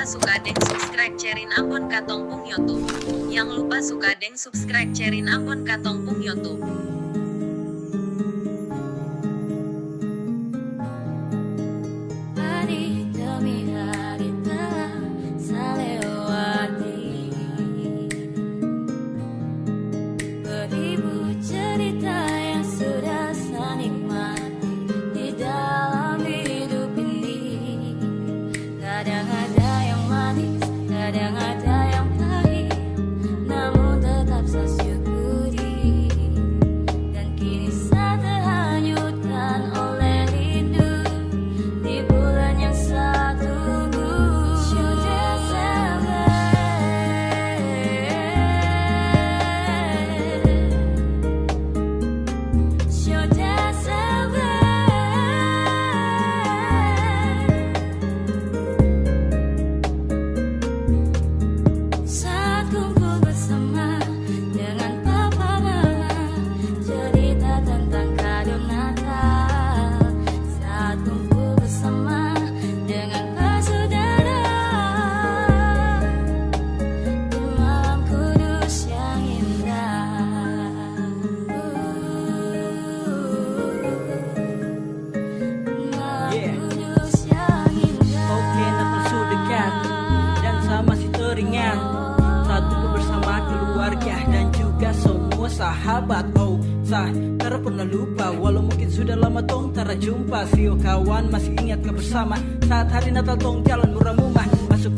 lupa suka deng subscribe cerin akun Katong Pung YouTube. Yang lupa suka deng subscribe cerin akun Katong Pung YouTube. Hari demi hari telah selewati, beribu cerita yang sudah saya nikmati di dalam hidup ini. Kadang ada yang manis, kadang ada yang pahit, namun tetap saya syukuri. Dan kini saya terhanyutkan oleh rindu di bulan yang saya tunggu. Show December. Saat kumpul bersama dengan papa mama, cerita tentang kado Natal. Saat kumpul bersama dengan saudara di malam kudus yang indah. Malam kudus yang indah. Oke, Natal sudah dekat dan saya masih teringat saat kumpul bersama keluarga dan juga semua sahabat. Oh, saya tak pernah lupa, walau mungkin sudah lama tong tak jumpa. Sio kawan masih ingat bersama saat hari Natal tong jalan murah-murah, masuk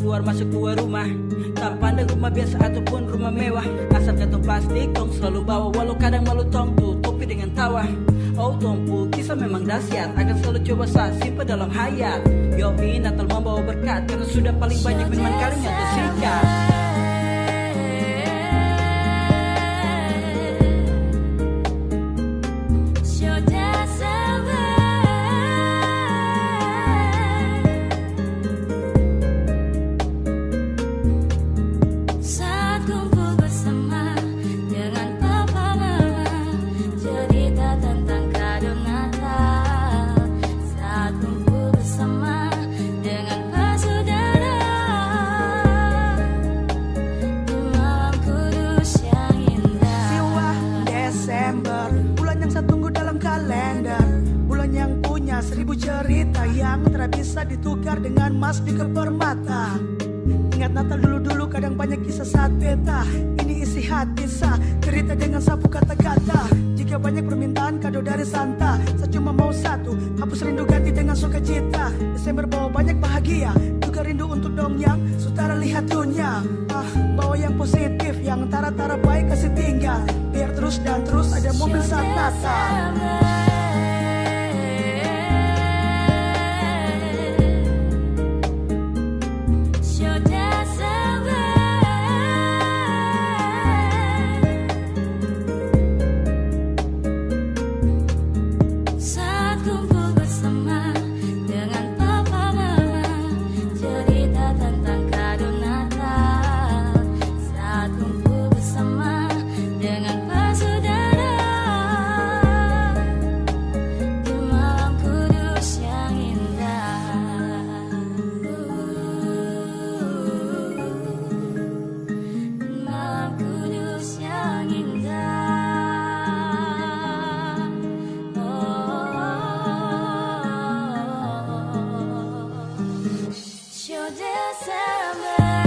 keluar rumah. Tak pandang rumah biasa ataupun rumah mewah, asal kantong plastik tong selalu bawa, walau kadang malu tong tutupi dengan tawa. Oh Tompu, kisah memang dahsyat, akan selalu coba saya simpan dalam hayat. Yoi, Natal membawa berkat, karena sudah paling banyak minuman kalinya tersikat. Show December. Saat kumpul bersama dengan papa mama, cerita tentang kado Natal. Saat kumpul bersama dengan saudara di malam kudus yang indah. Siwa Desember, bulan yang saya tunggu dalam kalender. Bulan yang punya 1000 cerita yang tak bisa ditukar dengan emas juga permata. Ingat Natal dulu-dulu kadang banyak kisah saat beta. Ini isi hati saya, cerita dengan sapu kata-kata. Jika banyak permintaan kado dari Santa, saya cuma mau satu, hapus rindu ganti dengan sukacita. Desember bawa banyak bahagia, juga rindu untuk dong yang saudara lihat dunia. Bawa yang positif, yang tara-tara baik kasih tinggal, biar terus dan terus ada mobil saat Natal. Show December. Saat kumpul bersama dengan papa mama, cerita tentang kado Natal. Saat kumpul bersama dengan saudara di malam kudus yang indah. Malam kudus yang indah. Show December.